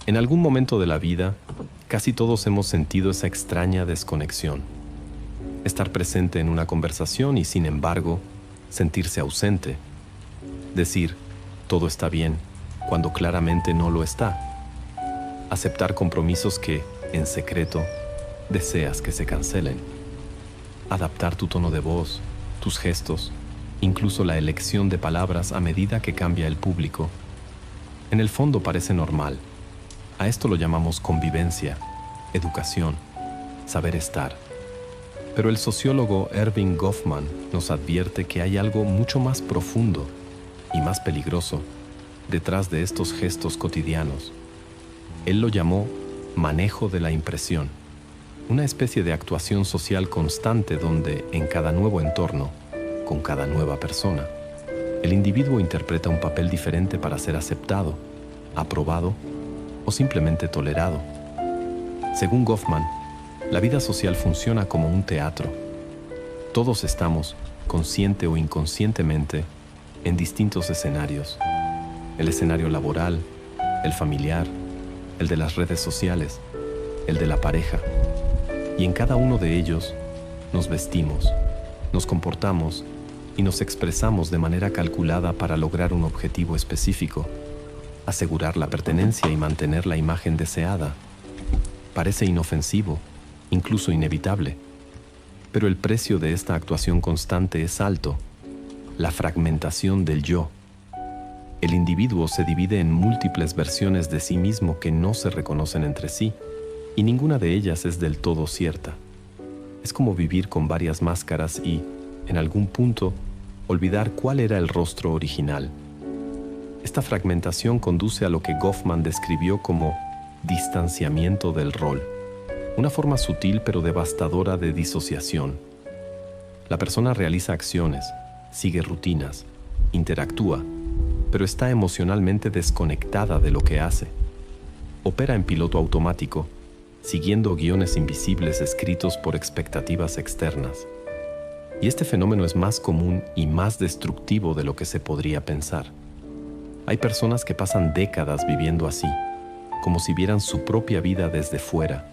En algún momento de la vida, casi todos hemos sentido esa extraña desconexión. Estar presente en una conversación y, sin embargo, sentirse ausente. Decir, todo está bien, cuando claramente no lo está. Aceptar compromisos que, en secreto, deseas que se cancelen. Adaptar tu tono de voz, tus gestos, incluso la elección de palabras a medida que cambia el público. En el fondo parece normal. A esto lo llamamos convivencia, educación, saber estar. Pero el sociólogo Erving Goffman nos advierte que hay algo mucho más profundo y más peligroso detrás de estos gestos cotidianos. Él lo llamó manejo de la impresión, una especie de actuación social constante donde, en cada nuevo entorno, con cada nueva persona, el individuo interpreta un papel diferente para ser aceptado, aprobado o simplemente tolerado. Según Goffman, la vida social funciona como un teatro. Todos estamos, consciente o inconscientemente, en distintos escenarios. El escenario laboral, el familiar, el de las redes sociales, el de la pareja. Y en cada uno de ellos nos vestimos, nos comportamos y nos expresamos de manera calculada para lograr un objetivo específico. Asegurar la pertenencia y mantener la imagen deseada. Parece inofensivo, incluso inevitable. Pero el precio de esta actuación constante es alto: la fragmentación del yo. El individuo se divide en múltiples versiones de sí mismo que no se reconocen entre sí, y ninguna de ellas es del todo cierta. Es como vivir con varias máscaras y, en algún punto, olvidar cuál era el rostro original. Esta fragmentación conduce a lo que Goffman describió como distanciamiento del rol, una forma sutil pero devastadora de disociación. La persona realiza acciones, sigue rutinas, interactúa, pero está emocionalmente desconectada de lo que hace. Opera en piloto automático, siguiendo guiones invisibles escritos por expectativas externas. Y este fenómeno es más común y más destructivo de lo que se podría pensar. Hay personas que pasan décadas viviendo así, como si vieran su propia vida desde fuera,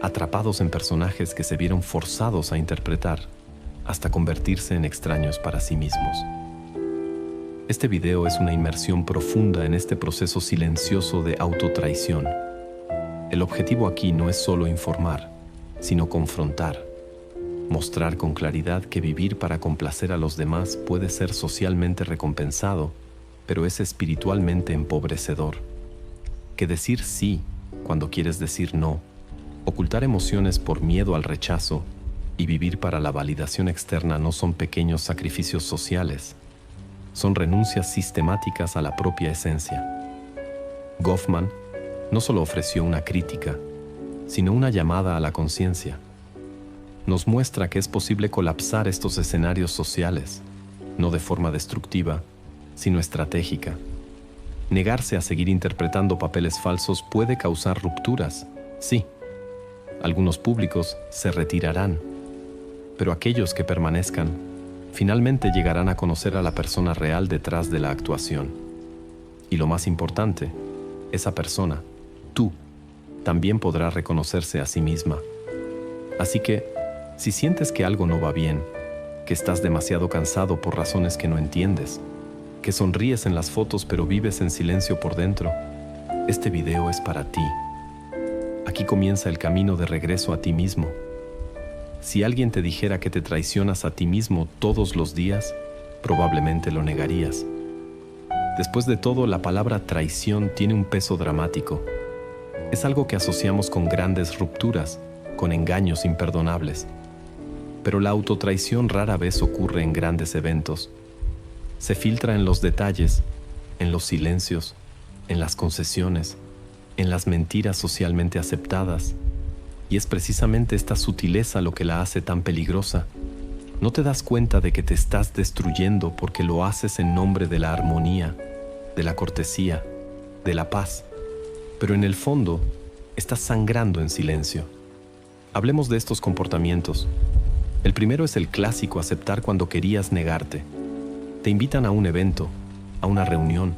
atrapados en personajes que se vieron forzados a interpretar, hasta convertirse en extraños para sí mismos. Este video es una inmersión profunda en este proceso silencioso de autotraición. El objetivo aquí no es solo informar, sino confrontar. Mostrar con claridad que vivir para complacer a los demás puede ser socialmente recompensado, pero es espiritualmente empobrecedor. Que decir sí cuando quieres decir no, ocultar emociones por miedo al rechazo y vivir para la validación externa no son pequeños sacrificios sociales. Son renuncias sistemáticas a la propia esencia. Goffman no solo ofreció una crítica, sino una llamada a la conciencia. Nos muestra que es posible colapsar estos escenarios sociales, no de forma destructiva, sino estratégica. Negarse a seguir interpretando papeles falsos puede causar rupturas, sí. Algunos públicos se retirarán, pero aquellos que permanezcan finalmente llegarán a conocer a la persona real detrás de la actuación. Y lo más importante, esa persona, tú, también podrá reconocerse a sí misma. Así que, si sientes que algo no va bien, que estás demasiado cansado por razones que no entiendes, que sonríes en las fotos pero vives en silencio por dentro, este video es para ti. Aquí comienza el camino de regreso a ti mismo. Si alguien te dijera que te traicionas a ti mismo todos los días, probablemente lo negarías. Después de todo, la palabra traición tiene un peso dramático. Es algo que asociamos con grandes rupturas, con engaños imperdonables. Pero la autotraición rara vez ocurre en grandes eventos. Se filtra en los detalles, en los silencios, en las concesiones, en las mentiras socialmente aceptadas. Y es precisamente esta sutileza lo que la hace tan peligrosa. No te das cuenta de que te estás destruyendo porque lo haces en nombre de la armonía, de la cortesía, de la paz. Pero en el fondo, estás sangrando en silencio. Hablemos de estos comportamientos. El primero es el clásico aceptar cuando querías negarte. Te invitan a un evento, a una reunión,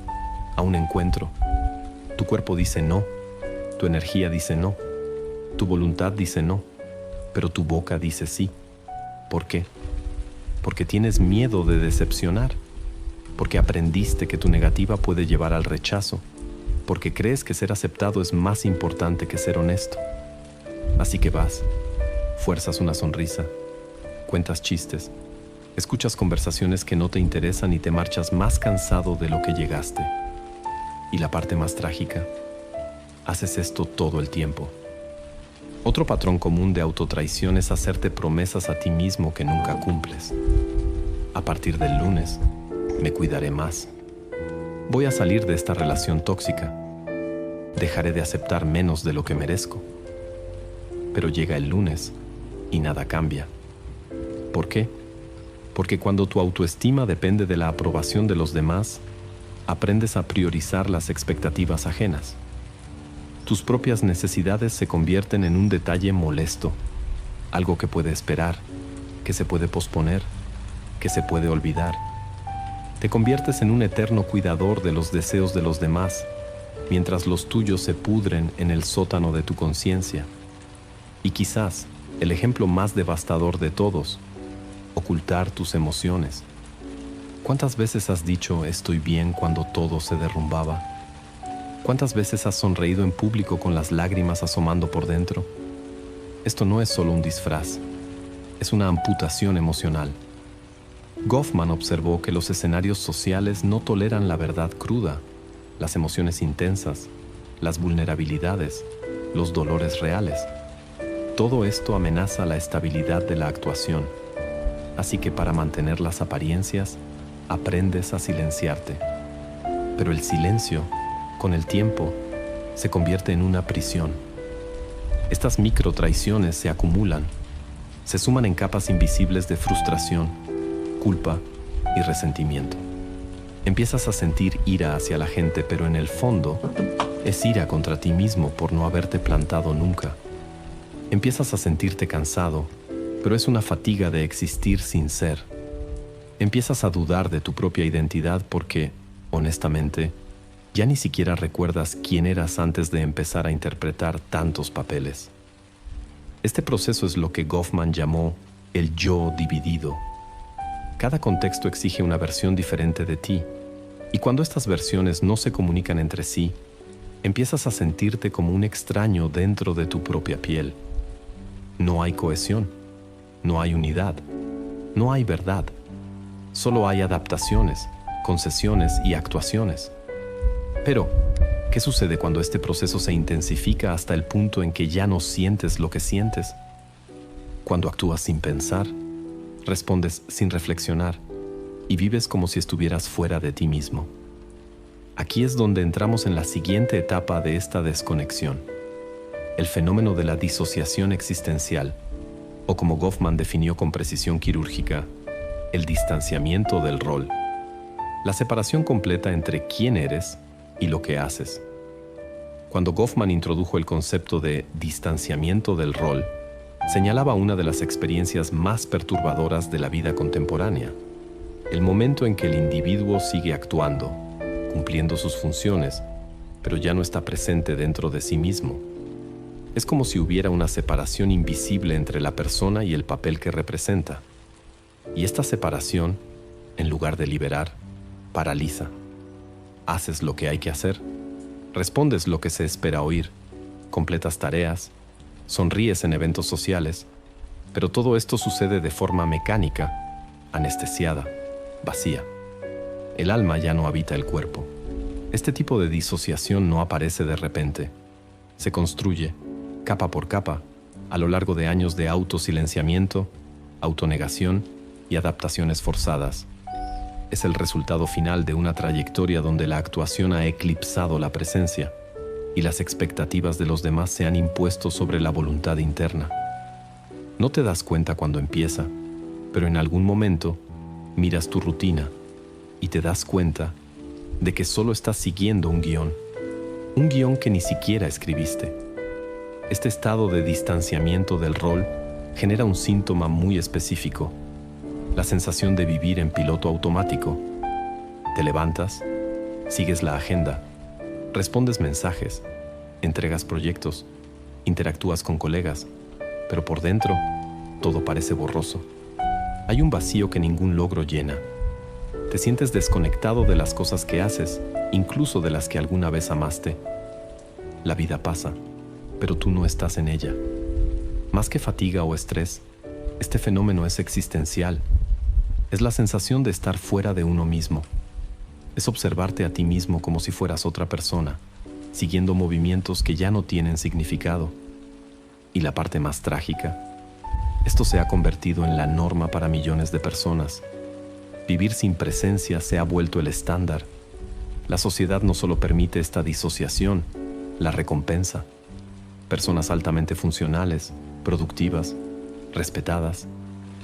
a un encuentro. Tu cuerpo dice no, Tu energía dice no. Tu voluntad dice no. Pero tu boca dice sí. ¿Por qué? Porque tienes miedo de decepcionar. Porque aprendiste que tu negativa puede llevar al rechazo. Porque crees que ser aceptado es más importante que ser honesto. Así que vas, fuerzas una sonrisa, cuentas chistes, escuchas conversaciones que no te interesan y te marchas más cansado de lo que llegaste. Y la parte más trágica, haces esto todo el tiempo. Otro patrón común de autotraición es hacerte promesas a ti mismo que nunca cumples. A partir del lunes, me cuidaré más. Voy a salir de esta relación tóxica. Dejaré de aceptar menos de lo que merezco. Pero llega el lunes y nada cambia. ¿Por qué? Porque cuando tu autoestima depende de la aprobación de los demás, aprendes a priorizar las expectativas ajenas. Tus propias necesidades se convierten en un detalle molesto, algo que puede esperar, que se puede posponer, que se puede olvidar. Te conviertes en un eterno cuidador de los deseos de los demás, mientras los tuyos se pudren en el sótano de tu conciencia. Y quizás, el ejemplo más devastador de todos, ocultar tus emociones. ¿Cuántas veces has dicho estoy bien cuando todo se derrumbaba? ¿Cuántas veces has sonreído en público con las lágrimas asomando por dentro? Esto no es solo un disfraz, es una amputación emocional. Goffman observó que los escenarios sociales no toleran la verdad cruda, las emociones intensas, las vulnerabilidades, los dolores reales. Todo esto amenaza la estabilidad de la actuación. Así que para mantener las apariencias, aprendes a silenciarte. Pero el silencio, con el tiempo, se convierte en una prisión. Estas microtraiciones se acumulan, se suman en capas invisibles de frustración, culpa y resentimiento. Empiezas a sentir ira hacia la gente, pero en el fondo es ira contra ti mismo por no haberte plantado nunca. Empiezas a sentirte cansado, pero es una fatiga de existir sin ser. Empiezas a dudar de tu propia identidad porque, honestamente, ya ni siquiera recuerdas quién eras antes de empezar a interpretar tantos papeles. Este proceso es lo que Goffman llamó el yo dividido. Cada contexto exige una versión diferente de ti, y cuando estas versiones no se comunican entre sí, empiezas a sentirte como un extraño dentro de tu propia piel. No hay cohesión, no hay unidad, no hay verdad. Solo hay adaptaciones, concesiones y actuaciones. Pero, ¿qué sucede cuando este proceso se intensifica hasta el punto en que ya no sientes lo que sientes? Cuando actúas sin pensar, respondes sin reflexionar y vives como si estuvieras fuera de ti mismo. Aquí es donde entramos en la siguiente etapa de esta desconexión, el fenómeno de la disociación existencial, o como Goffman definió con precisión quirúrgica, el distanciamiento del rol, la separación completa entre quién eres y lo que haces. Cuando Goffman introdujo el concepto de distanciamiento del rol, señalaba una de las experiencias más perturbadoras de la vida contemporánea, el momento en que el individuo sigue actuando, cumpliendo sus funciones, pero ya no está presente dentro de sí mismo. Es como si hubiera una separación invisible entre la persona y el papel que representa. Y esta separación, en lugar de liberar, paraliza. Haces lo que hay que hacer, respondes lo que se espera oír, completas tareas, sonríes en eventos sociales, pero todo esto sucede de forma mecánica, anestesiada, vacía. El alma ya no habita el cuerpo. Este tipo de disociación no aparece de repente. Se construye, capa por capa, a lo largo de años de autosilenciamiento, autonegación y adaptaciones forzadas. Es el resultado final de una trayectoria donde la actuación ha eclipsado la presencia y las expectativas de los demás se han impuesto sobre la voluntad interna. No te das cuenta cuando empieza, pero en algún momento miras tu rutina y te das cuenta de que solo estás siguiendo un guión que ni siquiera escribiste. Este estado de distanciamiento del rol genera un síntoma muy específico, la sensación de vivir en piloto automático. Te levantas, sigues la agenda, respondes mensajes, entregas proyectos, interactúas con colegas, pero por dentro todo parece borroso. Hay un vacío que ningún logro llena. Te sientes desconectado de las cosas que haces, incluso de las que alguna vez amaste. La vida pasa, pero tú no estás en ella. Más que fatiga o estrés, este fenómeno es existencial. Es la sensación de estar fuera de uno mismo. Es observarte a ti mismo como si fueras otra persona, siguiendo movimientos que ya no tienen significado. Y la parte más trágica, esto se ha convertido en la norma para millones de personas. Vivir sin presencia se ha vuelto el estándar. La sociedad no solo permite esta disociación, la recompensa. Personas altamente funcionales, productivas, respetadas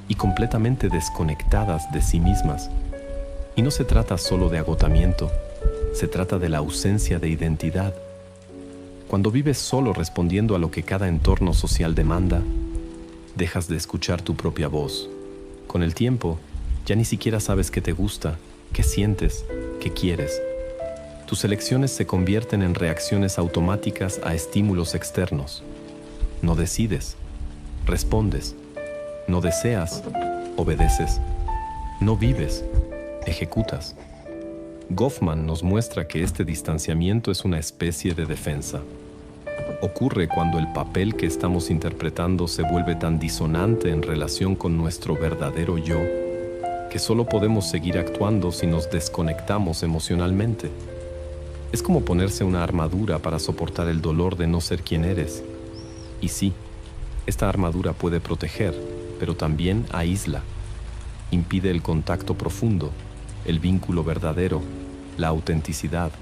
y completamente desconectadas de sí mismas. Y no se trata solo de agotamiento, se trata de la ausencia de identidad. Cuando vives solo respondiendo a lo que cada entorno social demanda, dejas de escuchar tu propia voz. Con el tiempo, ya ni siquiera sabes qué te gusta, qué sientes, qué quieres. Tus elecciones se convierten en reacciones automáticas a estímulos externos. No decides, respondes. No deseas, obedeces. No vives, ejecutas. Goffman nos muestra que este distanciamiento es una especie de defensa. Ocurre cuando el papel que estamos interpretando se vuelve tan disonante en relación con nuestro verdadero yo, que solo podemos seguir actuando si nos desconectamos emocionalmente. Es como ponerse una armadura para soportar el dolor de no ser quien eres. Y sí, esta armadura puede proteger, pero también aísla. Impide el contacto profundo, el vínculo verdadero, la autenticidad.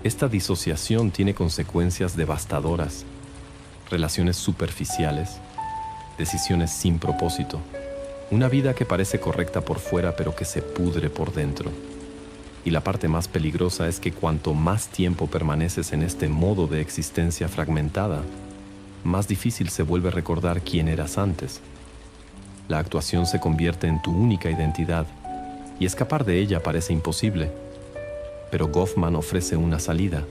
Esta disociación tiene consecuencias devastadoras, relaciones superficiales, decisiones sin propósito, una vida que parece correcta por fuera pero que se pudre por dentro. Y la parte más peligrosa es que cuanto más tiempo permaneces en este modo de existencia fragmentada, más difícil se vuelve recordar quién eras antes. La actuación se convierte en tu única identidad y escapar de ella parece imposible. Pero Goffman ofrece una salida.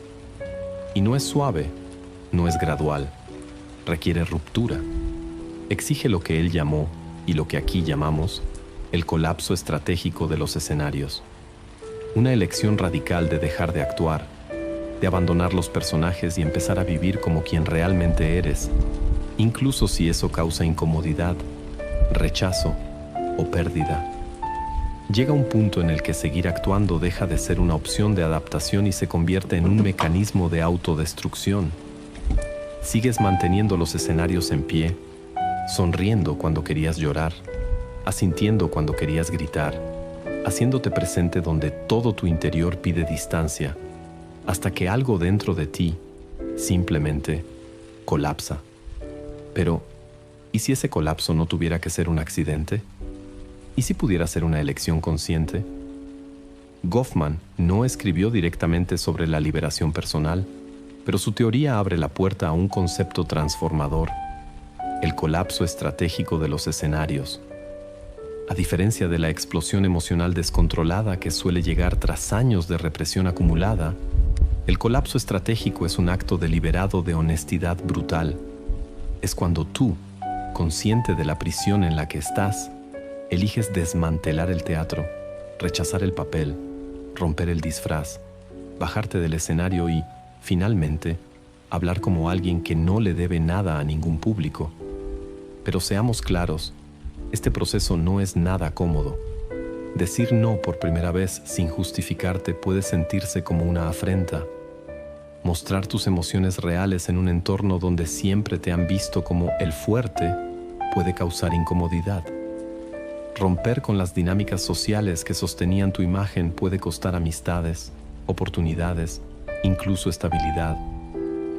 Y no es suave, no es gradual. Requiere ruptura. Exige lo que él llamó, y lo que aquí llamamos, el colapso estratégico de los escenarios. Una elección radical de dejar de actuar, de abandonar los personajes y empezar a vivir como quien realmente eres, incluso si eso causa incomodidad, rechazo o pérdida. Llega un punto en el que seguir actuando deja de ser una opción de adaptación y se convierte en un mecanismo de autodestrucción. Sigues manteniendo los escenarios en pie, sonriendo cuando querías llorar, asintiendo cuando querías gritar, haciéndote presente donde todo tu interior pide distancia, hasta que algo dentro de ti simplemente colapsa. Pero, ¿y si ese colapso no tuviera que ser un accidente? ¿Y si pudiera ser una elección consciente? Goffman no escribió directamente sobre la liberación personal, pero su teoría abre la puerta a un concepto transformador: el colapso estratégico de los escenarios. A diferencia de la explosión emocional descontrolada que suele llegar tras años de represión acumulada, el colapso estratégico es un acto deliberado de honestidad brutal. Es cuando tú, consciente de la prisión en la que estás, eliges desmantelar el teatro, rechazar el papel, romper el disfraz, bajarte del escenario y, finalmente, hablar como alguien que no le debe nada a ningún público. Pero seamos claros, este proceso no es nada cómodo. Decir no por primera vez sin justificarte puede sentirse como una afrenta. Mostrar tus emociones reales en un entorno donde siempre te han visto como el fuerte puede causar incomodidad. Romper con las dinámicas sociales que sostenían tu imagen puede costar amistades, oportunidades, incluso estabilidad.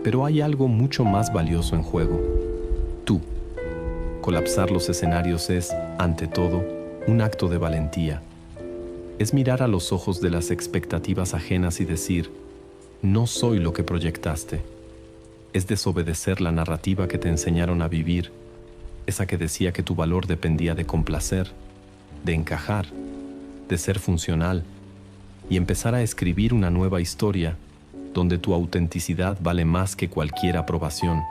Pero hay algo mucho más valioso en juego: tú. Colapsar los escenarios es, ante todo, un acto de valentía. Es mirar a los ojos de las expectativas ajenas y decir: no soy lo que proyectaste. Es desobedecer la narrativa que te enseñaron a vivir, esa que decía que tu valor dependía de complacer, de encajar, de ser funcional, y empezar a escribir una nueva historia, donde tu autenticidad vale más que cualquier aprobación.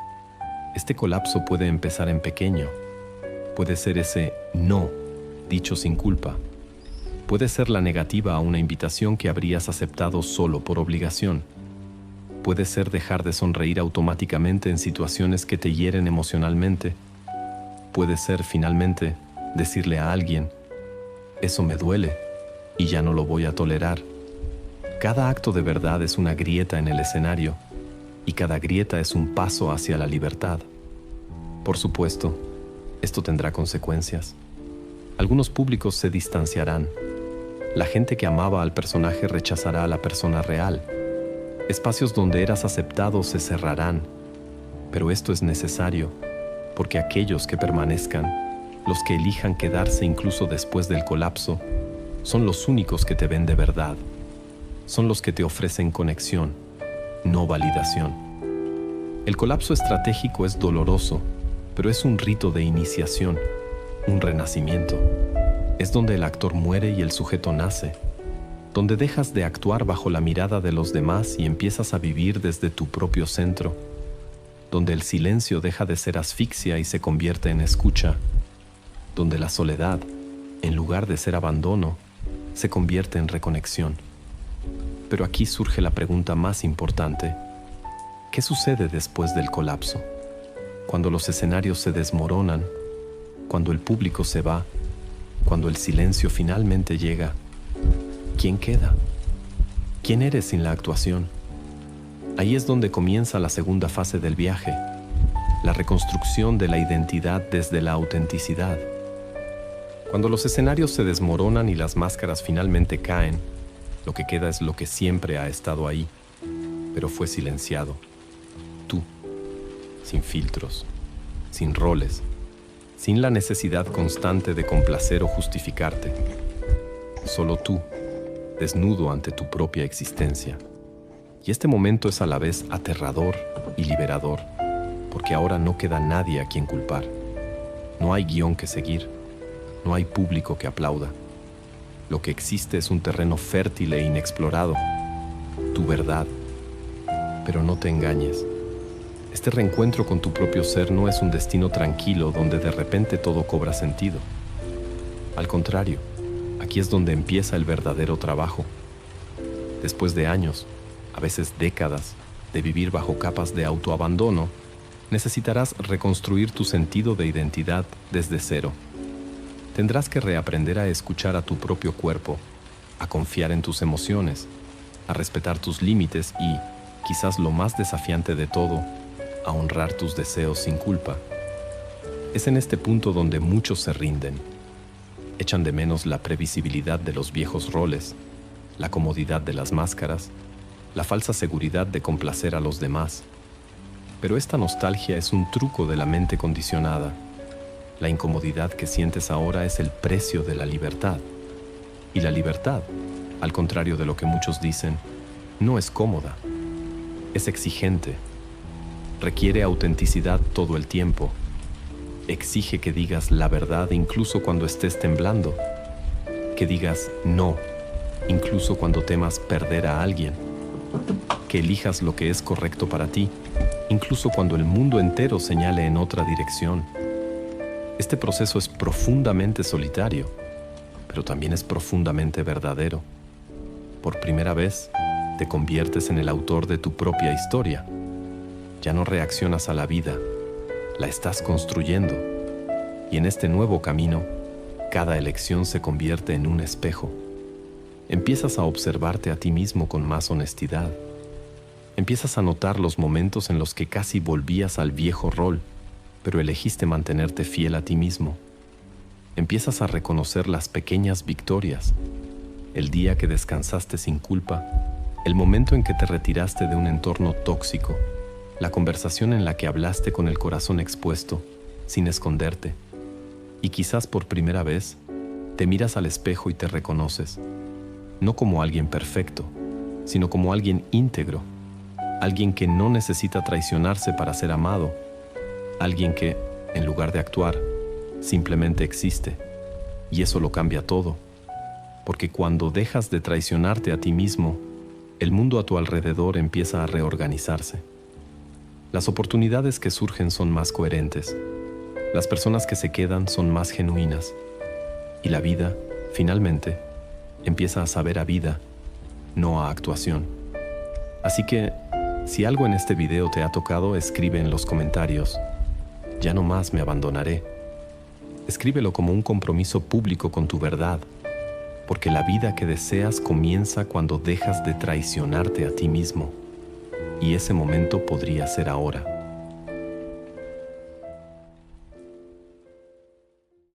Este colapso puede empezar en pequeño. Puede ser ese no, dicho sin culpa. Puede ser la negativa a una invitación que habrías aceptado solo por obligación. Puede ser dejar de sonreír automáticamente en situaciones que te hieren emocionalmente. Puede ser, finalmente, decirle a alguien, eso me duele y ya no lo voy a tolerar. Cada acto de verdad es una grieta en el escenario y cada grieta es un paso hacia la libertad. Por supuesto, esto tendrá consecuencias. Algunos públicos se distanciarán. La gente que amaba al personaje rechazará a la persona real. Espacios donde eras aceptado se cerrarán. Pero esto es necesario, porque aquellos que permanezcan, los que elijan quedarse incluso después del colapso, son los únicos que te ven de verdad. Son los que te ofrecen conexión, no validación. El colapso estratégico es doloroso, pero es un rito de iniciación, un renacimiento. Es donde el actor muere y el sujeto nace, donde dejas de actuar bajo la mirada de los demás y empiezas a vivir desde tu propio centro, donde el silencio deja de ser asfixia y se convierte en escucha, donde la soledad, en lugar de ser abandono, se convierte en reconexión. Pero aquí surge la pregunta más importante. ¿Qué sucede después del colapso? Cuando los escenarios se desmoronan, cuando el público se va, cuando el silencio finalmente llega, ¿quién queda? ¿Quién eres sin la actuación? Ahí es donde comienza la segunda fase del viaje, la reconstrucción de la identidad desde la autenticidad. Cuando los escenarios se desmoronan y las máscaras finalmente caen, lo que queda es lo que siempre ha estado ahí, pero fue silenciado. Tú, sin filtros, sin roles, sin la necesidad constante de complacer o justificarte. Solo tú, desnudo ante tu propia existencia. Y este momento es a la vez aterrador y liberador, porque ahora no queda nadie a quien culpar. No hay guión que seguir, no hay público que aplauda. Lo que existe es un terreno fértil e inexplorado, tu verdad. Pero no te engañes. Este reencuentro con tu propio ser no es un destino tranquilo donde de repente todo cobra sentido. Al contrario, aquí es donde empieza el verdadero trabajo. Después de años, a veces décadas, de vivir bajo capas de autoabandono, necesitarás reconstruir tu sentido de identidad desde cero. Tendrás que reaprender a escuchar a tu propio cuerpo, a confiar en tus emociones, a respetar tus límites y, quizás lo más desafiante de todo, a honrar tus deseos sin culpa. Es en este punto donde muchos se rinden. Echan de menos la previsibilidad de los viejos roles, la comodidad de las máscaras, la falsa seguridad de complacer a los demás. Pero esta nostalgia es un truco de la mente condicionada. La incomodidad que sientes ahora es el precio de la libertad. Y la libertad, al contrario de lo que muchos dicen, no es cómoda. Es exigente. Requiere autenticidad todo el tiempo. Exige que digas la verdad incluso cuando estés temblando. Que digas no, incluso cuando temas perder a alguien. Que elijas lo que es correcto para ti, incluso cuando el mundo entero señale en otra dirección. Este proceso es profundamente solitario, pero también es profundamente verdadero. Por primera vez, te conviertes en el autor de tu propia historia. Ya no reaccionas a la vida, la estás construyendo. Y en este nuevo camino, cada elección se convierte en un espejo. Empiezas a observarte a ti mismo con más honestidad. Empiezas a notar los momentos en los que casi volvías al viejo rol, pero elegiste mantenerte fiel a ti mismo. Empiezas a reconocer las pequeñas victorias, el día que descansaste sin culpa, el momento en que te retiraste de un entorno tóxico, la conversación en la que hablaste con el corazón expuesto, sin esconderte. Y quizás por primera vez, te miras al espejo y te reconoces, no como alguien perfecto, sino como alguien íntegro, alguien que no necesita traicionarse para ser amado, alguien que, en lugar de actuar, simplemente existe. Y eso lo cambia todo, porque cuando dejas de traicionarte a ti mismo, el mundo a tu alrededor empieza a reorganizarse. Las oportunidades que surgen son más coherentes. Las personas que se quedan son más genuinas. Y la vida, finalmente, empieza a saber a vida, no a actuación. Así que, si algo en este video te ha tocado, escribe en los comentarios: ya no más me abandonaré. Escríbelo como un compromiso público con tu verdad, porque la vida que deseas comienza cuando dejas de traicionarte a ti mismo. Y ese momento podría ser ahora.